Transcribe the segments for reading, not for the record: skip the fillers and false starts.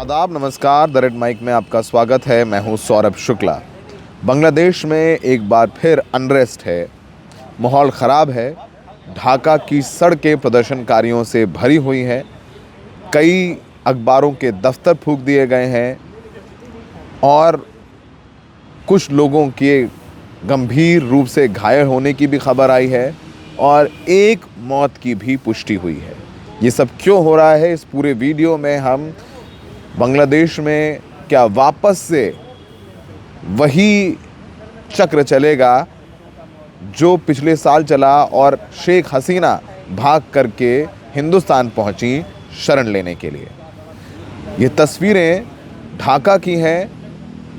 आदाब, नमस्कार। The red mic में आपका स्वागत है। मैं हूं सौरभ शुक्ला। बांग्लादेश में एक बार फिर अनरेस्ट है, माहौल ख़राब है। ढाका की सड़कें प्रदर्शनकारियों से भरी हुई हैं। कई अखबारों के दफ्तर फूंक दिए गए हैं और कुछ लोगों के गंभीर रूप से घायल होने की भी खबर आई है और एक मौत की भी पुष्टि हुई है। ये सब क्यों हो रहा है, इस पूरे वीडियो में हम बांग्लादेश में क्या वापस से वही चक्र चलेगा जो पिछले साल चला और शेख हसीना भाग करके हिंदुस्तान पहुंची शरण लेने के लिए। ये तस्वीरें ढाका की हैं।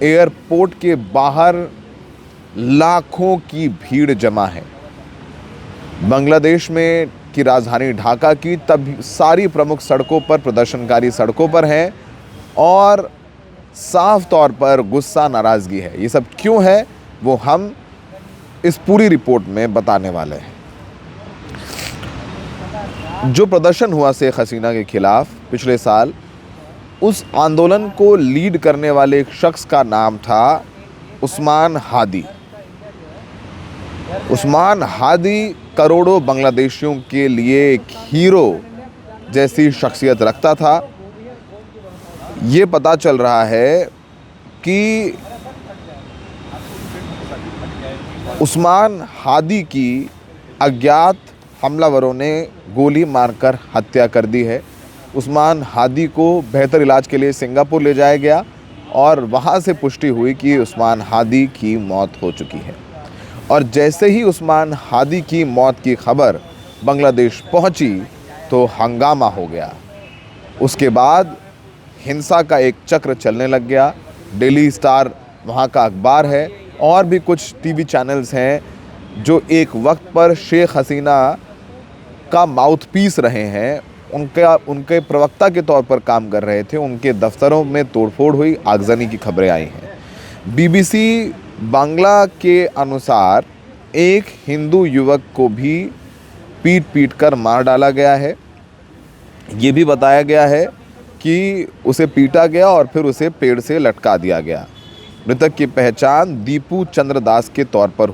एयरपोर्ट के बाहर लाखों की भीड़ जमा है। बांग्लादेश में की राजधानी ढाका की तब सारी प्रमुख सड़कों पर प्रदर्शनकारी सड़कों पर हैं और साफ तौर पर गुस्सा, नाराज़गी है। ये सब क्यों है वो हम इस पूरी रिपोर्ट में बताने वाले हैं। जो प्रदर्शन हुआ शेख हसीना के खिलाफ पिछले साल, उस आंदोलन को लीड करने वाले एक शख्स का नाम था उस्मान हादी। उस्मान हादी करोड़ों बांग्लादेशियों के लिए एक हीरो जैसी शख्सियत रखता था। ये पता चल रहा है कि उस्मान हादी की अज्ञात हमलावरों ने गोली मारकर हत्या कर दी है। उस्मान हादी को बेहतर इलाज के लिए सिंगापुर ले जाया गया और वहाँ से पुष्टि हुई कि उस्मान हादी की मौत हो चुकी है। और जैसे ही उस्मान हादी की मौत की खबर बांग्लादेश पहुँची तो हंगामा हो गया। उसके बाद हिंसा का एक चक्र चलने लग गया। डेली स्टार वहाँ का अखबार है और भी कुछ टीवी चैनल्स हैं जो एक वक्त पर शेख हसीना का माउथपीस रहे हैं, उनके प्रवक्ता के तौर पर काम कर रहे थे। उनके दफ्तरों में तोड़फोड़ हुई, आगजनी की खबरें आई हैं। बीबीसी बांग्ला के अनुसार एक हिंदू युवक को भी पीट कर मार डाला गया है। ये भी बताया गया है कि उसे पीटा गया और फिर उसे पेड़ से लटका दिया गया। मृतक की पहचान दीपू चंद्र दास के तौर पर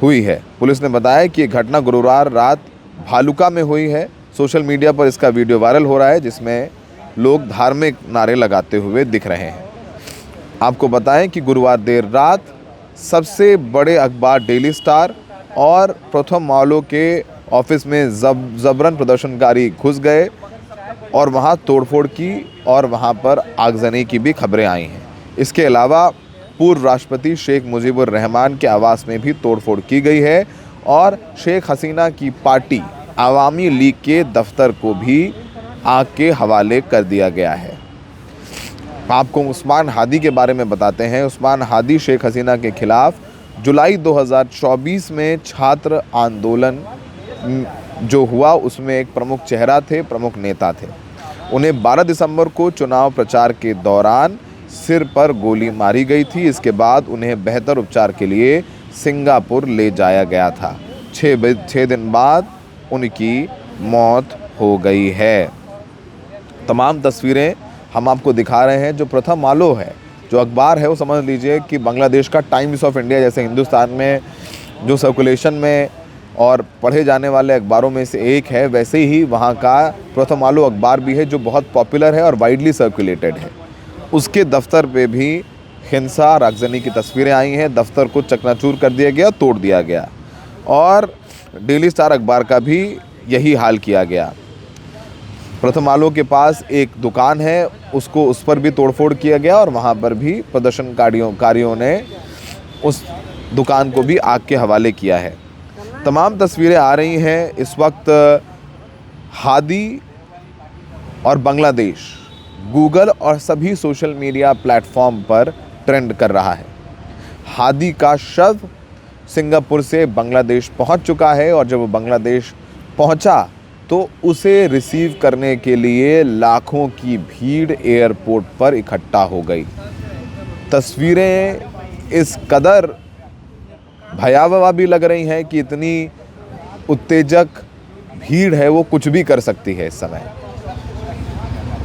हुई है। पुलिस ने बताया कि ये घटना गुरुवार रात भालुका में हुई है। सोशल मीडिया पर इसका वीडियो वायरल हो रहा है जिसमें लोग धार्मिक नारे लगाते हुए दिख रहे हैं। आपको बताएं कि गुरुवार देर रात सबसे बड़े अखबार डेली स्टार और प्रथम मालों के ऑफिस में जबरन प्रदर्शनकारी घुस गए और वहां तोड़फोड़ की और वहां पर आगजनी की भी खबरें आई हैं। इसके अलावा पूर्व राष्ट्रपति शेख मुजीबुर रहमान के आवास में भी तोड़फोड़ की गई है और शेख हसीना की पार्टी आवामी लीग के दफ्तर को भी आग के हवाले कर दिया गया है। आपको उस्मान हादी के बारे में बताते हैं। उस्मान हादी शेख हसीना के खिलाफ जुलाई 2024 में छात्र आंदोलन जो हुआ उसमें एक प्रमुख चेहरा थे, प्रमुख नेता थे। उन्हें 12 दिसंबर को चुनाव प्रचार के दौरान सिर पर गोली मारी गई थी। इसके बाद उन्हें बेहतर उपचार के लिए सिंगापुर ले जाया गया था। 6 दिन बाद उनकी मौत हो गई है। तमाम तस्वीरें हम आपको दिखा रहे हैं। जो प्रथम आलो है, जो अखबार है, वो समझ लीजिए कि बांग्लादेश का टाइम्स ऑफ इंडिया जैसे हिंदुस्तान में जो सर्कुलेशन में और पढ़े जाने वाले अखबारों में से एक है, वैसे ही वहाँ का प्रथम आलो अखबार भी है जो बहुत पॉपुलर है और वाइडली सर्कुलेटेड है। उसके दफ्तर पे भी हिंसा और आगजनी की तस्वीरें आई हैं। दफ्तर को चकनाचूर कर दिया गया, तोड़ दिया गया और डेली स्टार अखबार का भी यही हाल किया गया। प्रथम आलो के पास एक दुकान है, उस पर भी तोड़फोड़ किया गया और वहाँ पर भी प्रदर्शनकारियों ने उस दुकान को भी आग के हवाले किया है। तमाम तस्वीरें आ रही हैं। इस वक्त हादी और बांग्लादेश गूगल और सभी सोशल मीडिया प्लेटफॉर्म पर ट्रेंड कर रहा है। हादी का शव सिंगापुर से बांग्लादेश पहुंच चुका है और जब वो बांग्लादेश पहुंचा तो उसे रिसीव करने के लिए लाखों की भीड़ एयरपोर्ट पर इकट्ठा हो गई। तस्वीरें इस कदर भयावह भी लग रही हैं कि इतनी उत्तेजक भीड़ है, वो कुछ भी कर सकती है इस समय।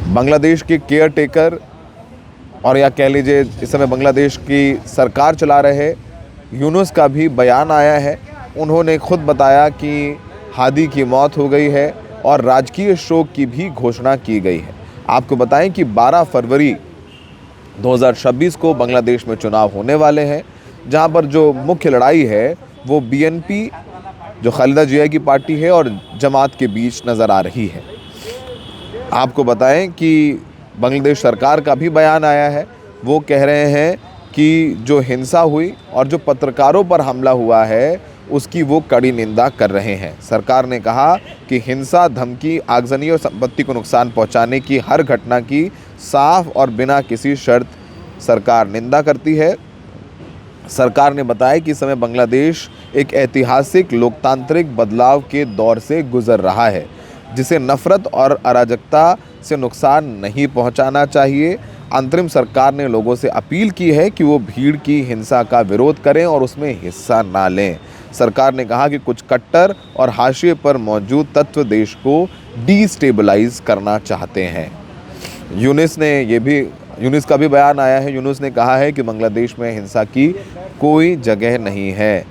बांग्लादेश के केयर टेकर और या कह लीजिए इस समय बांग्लादेश की सरकार चला रहे यूनुस का भी बयान आया है। उन्होंने खुद बताया कि हादी की मौत हो गई है और राजकीय शोक की भी घोषणा की गई है। आपको बताएं कि 12 फरवरी 2026 को बांग्लादेश में चुनाव होने वाले हैं, जहां पर जो मुख्य लड़ाई है वो बीएनपी जो खालिदा जिया की पार्टी है और जमात के बीच नज़र आ रही है। आपको बताएं कि बांग्लादेश सरकार का भी बयान आया है। वो कह रहे हैं कि जो हिंसा हुई और जो पत्रकारों पर हमला हुआ है उसकी वो कड़ी निंदा कर रहे हैं। सरकार ने कहा कि हिंसा, धमकी, आगजनी और संपत्ति को नुकसान पहुंचाने की हर घटना की साफ और बिना किसी शर्त सरकार निंदा करती है। सरकार ने बताया कि इस समय बांग्लादेश एक ऐतिहासिक लोकतांत्रिक बदलाव के दौर से गुजर रहा है, जिसे नफरत और अराजकता से नुकसान नहीं पहुंचाना चाहिए। अंतरिम सरकार ने लोगों से अपील की है कि वो भीड़ की हिंसा का विरोध करें और उसमें हिस्सा ना लें। सरकार ने कहा कि कुछ कट्टर और हाशिए पर मौजूद तत्व देश को डिस्टेबलाइज करना चाहते हैं। यूनुस का भी बयान आया है। यूनुस ने कहा है कि बांग्लादेश में हिंसा की कोई जगह नहीं है।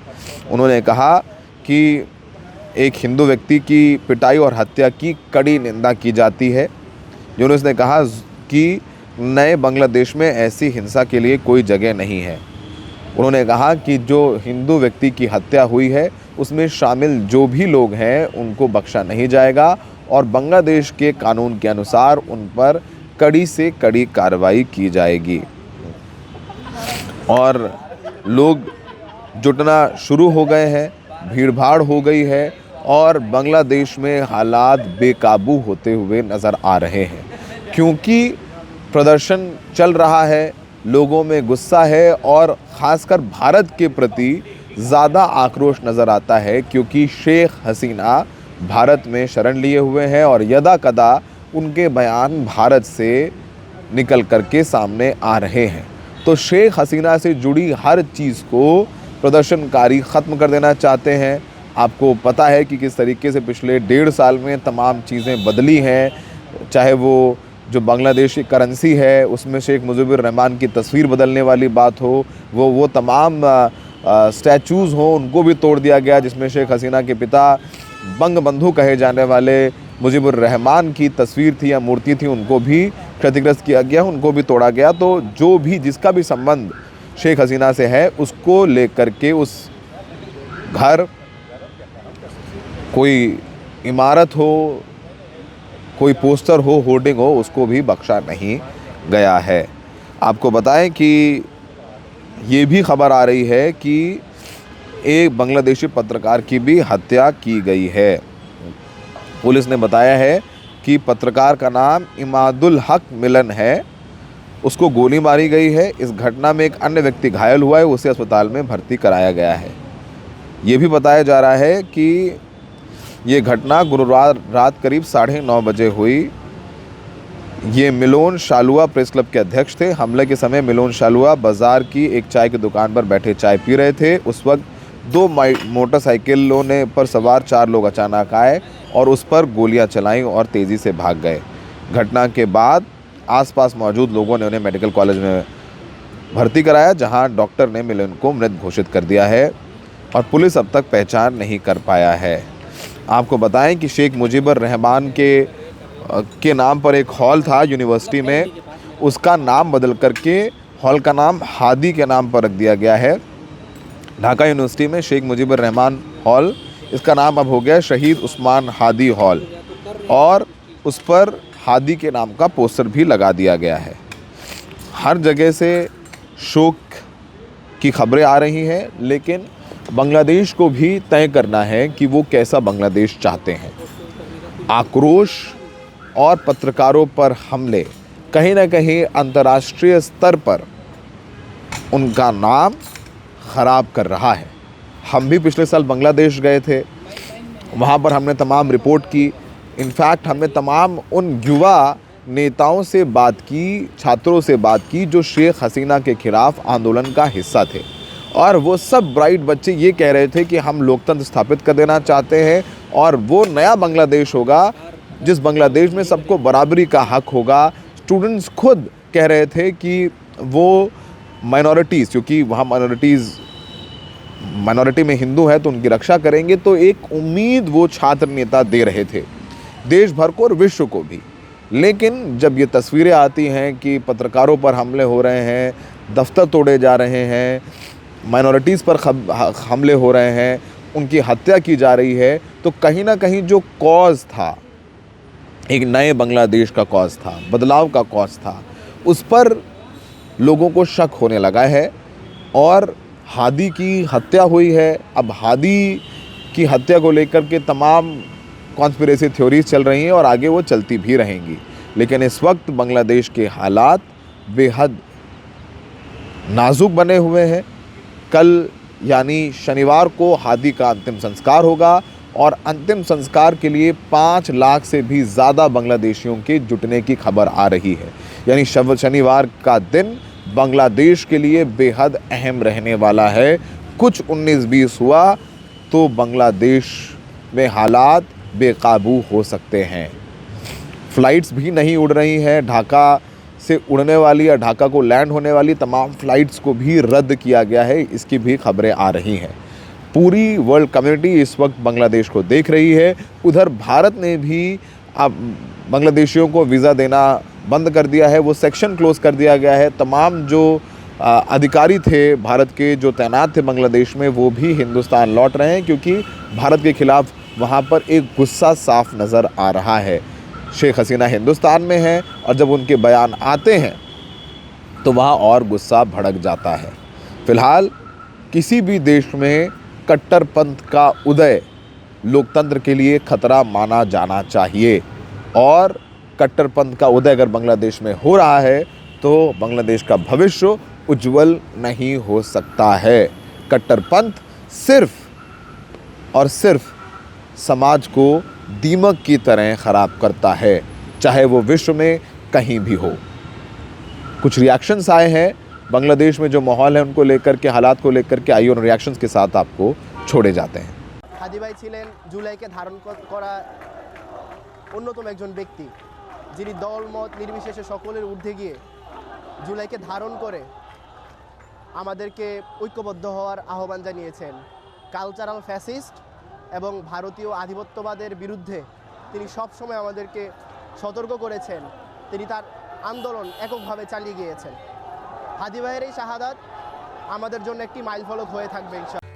उन्होंने कहा कि एक हिंदू व्यक्ति की पिटाई और हत्या की कड़ी निंदा की जाती है। यूनुस ने कहा कि नए बांग्लादेश में ऐसी हिंसा के लिए कोई जगह नहीं है। उन्होंने कहा कि जो हिंदू व्यक्ति की हत्या हुई है उसमें शामिल जो भी लोग हैं उनको बख्शा नहीं जाएगा और बांग्लादेश के कानून के अनुसार उन पर कड़ी से कड़ी कार्रवाई की जाएगी। और लोग जुटना शुरू हो गए हैं, भीड़भाड़ हो गई है और बांग्लादेश में हालात बेकाबू होते हुए नज़र आ रहे हैं, क्योंकि प्रदर्शन चल रहा है, लोगों में गुस्सा है और ख़ासकर भारत के प्रति ज़्यादा आक्रोश नज़र आता है, क्योंकि शेख हसीना भारत में शरण लिए हुए हैं और यदा कदा उनके बयान भारत से निकल करके सामने आ रहे हैं। तो शेख हसीना से जुड़ी हर चीज़ को प्रदर्शनकारी ख़त्म कर देना चाहते हैं। आपको पता है कि किस तरीके से पिछले 1.5 साल में तमाम चीज़ें बदली हैं, चाहे वो जो बांग्लादेश की करेंसी है उसमें शेख मुजीबुर रहमान की तस्वीर बदलने वाली बात हो, वो तमाम स्टैचूज़ हों उनको भी तोड़ दिया गया, जिसमें शेख हसीना के पिता बंगबंधु कहे जाने वाले मुजीबुर रहमान की तस्वीर थी या मूर्ति थी, उनको भी क्षतिग्रस्त किया गया, उनको भी तोड़ा गया। तो जो भी जिसका भी संबंध शेख हसीना से है उसको लेकर के उस घर, कोई इमारत हो, कोई पोस्टर हो, होर्डिंग हो, उसको भी बख्शा नहीं गया है। आपको बताएं कि ये भी खबर आ रही है कि एक बांग्लादेशी पत्रकार की भी हत्या की गई है। पुलिस ने बताया है कि पत्रकार का नाम इमादुल हक मिलन है, उसको गोली मारी गई है। इस घटना में एक अन्य व्यक्ति घायल हुआ है, उसे अस्पताल में भर्ती कराया गया है। ये भी बताया जा रहा है कि ये घटना गुरुवार रात करीब 9:30 बजे हुई। ये मिलोन शालुआ प्रेस क्लब के अध्यक्ष थे। हमले के समय मिलोन शालुआ बाज़ार की एक चाय की दुकान पर बैठे चाय पी रहे थे। उस वक्त 2 मोटरसाइकिलों ने पर सवार 4 लोग अचानक आए और उस पर गोलियां चलाईं और तेज़ी से भाग गए। घटना के बाद आसपास मौजूद लोगों ने उन्हें मेडिकल कॉलेज में भर्ती कराया, जहां डॉक्टर ने मिलन को मृत घोषित कर दिया है और पुलिस अब तक पहचान नहीं कर पाया है। आपको बताएं कि शेख मुजीबुर रहमान के नाम पर एक हॉल था यूनिवर्सिटी में, उसका नाम बदल करके हॉल का नाम हादी के नाम पर रख दिया गया है। ढाका यूनिवर्सिटी में शेख मुजीबुर रहमान हॉल, इसका नाम अब हो गया शहीद उस्मान हादी हॉल और उस पर हादी के नाम का पोस्टर भी लगा दिया गया है। हर जगह से शोक की खबरें आ रही हैं, लेकिन बांग्लादेश को भी तय करना है कि वो कैसा बांग्लादेश चाहते हैं। आक्रोश और पत्रकारों पर हमले कहीं ना कहीं अंतर्राष्ट्रीय स्तर पर उनका नाम ख़राब कर रहा है। हम भी पिछले साल बांग्लादेश गए थे, वहाँ पर हमने तमाम रिपोर्ट की। इनफैक्ट हमने तमाम उन युवा नेताओं से बात की, छात्रों से बात की जो शेख हसीना के ख़िलाफ़ आंदोलन का हिस्सा थे, और वो सब ब्राइट बच्चे ये कह रहे थे कि हम लोकतंत्र स्थापित कर देना चाहते हैं और वो नया बांग्लादेश होगा जिस बांग्लादेश में सबको बराबरी का हक होगा। स्टूडेंट्स खुद कह रहे थे कि वो माइनॉरिटीज़, क्योंकि वहाँ माइनॉरिटी में हिंदू है तो उनकी रक्षा करेंगे, तो एक उम्मीद वो छात्र नेता दे रहे थे देश भर को और विश्व को भी। लेकिन जब ये तस्वीरें आती हैं कि पत्रकारों पर हमले हो रहे हैं, दफ्तर तोड़े जा रहे हैं, माइनॉरिटीज़ पर हमले हो रहे हैं, उनकी हत्या की जा रही है, तो कहीं ना कहीं जो कॉज था, एक नए बांग्लादेश का कॉज था, बदलाव का कॉज था, उस पर लोगों को शक होने लगा है। और हादी की हत्या हुई है। अब हादी की हत्या को लेकर के तमाम कॉन्स्पिरेसी थ्योरीज चल रही हैं और आगे वो चलती भी रहेंगी। लेकिन इस वक्त बांग्लादेश के हालात बेहद नाजुक बने हुए हैं। कल यानी शनिवार को हादी का अंतिम संस्कार होगा और अंतिम संस्कार के लिए 5 लाख से भी ज़्यादा बांग्लादेशियों के जुटने की खबर आ रही है। यानी शनिवार का दिन बांग्लादेश के लिए बेहद अहम रहने वाला है। कुछ 19-20 हुआ तो बांग्लादेश में हालात बेकाबू हो सकते हैं। फ़्लाइट्स भी नहीं उड़ रही हैं। ढाका से उड़ने वाली या ढाका को लैंड होने वाली तमाम फ़्लाइट्स को भी रद्द किया गया है, इसकी भी खबरें आ रही हैं। पूरी वर्ल्ड कम्युनिटी इस वक्त बांग्लादेश को देख रही है। उधर भारत ने भी अब बांग्लादेशियों को वीज़ा देना बंद कर दिया है, वो सेक्शन क्लोज़ कर दिया गया है। तमाम जो अधिकारी थे भारत के जो तैनात थे बांग्लादेश में, वो भी हिंदुस्तान लौट रहे हैं, क्योंकि भारत के ख़िलाफ़ वहाँ पर एक गुस्सा साफ नज़र आ रहा है। शेख हसीना हिंदुस्तान में है और जब उनके बयान आते हैं तो वहाँ और गुस्सा भड़क जाता है। फ़िलहाल किसी भी देश में कट्टरपंथ का उदय लोकतंत्र के लिए खतरा माना जाना चाहिए और कट्टरपंथ का उदय अगर बांग्लादेश में हो रहा है तो बांग्लादेश का भविष्य उज्जवल नहीं हो सकता है। कट्टरपंथ सिर्फ और सिर्फ समाज को दीमक की तरह ख़राब करता है, चाहे वो विश्व में कहीं भी हो। कुछ रिएक्शंस आए हैं बांग्लादेश में जो माहौल है उनको लेकर के, हालात को लेकर के। आइए उन रिएक्शंस के साथ आपको छोड़े जाते हैं। हादी भाई ছিলেন জুলাইকে ধারণ করা অন্যতম একজন ব্যক্তি, যিনি দলমত নির্বিশেষে সকলের ঊর্ধ্বে গিয়ে জুলাইকে ধারণ করে আমাদেরকে ঐক্যবদ্ধ হওয়ার আহ্বান জানিয়েছেন। কালচারাল ফ্যাসিস্ট এবং ভারতীয় আধিপত্যবাদের বিরুদ্ধে তিনি সবসময় আমাদেরকে সতর্ক করেছেন। তিনি তার আন্দোলন এককভাবে চালিয়ে গিয়েছেন। হাদি ভাইয়ের এই শাহাদাত আমাদের জন্য একটি মাইলফলক হয়ে থাকবে ইনশাআল্লাহ।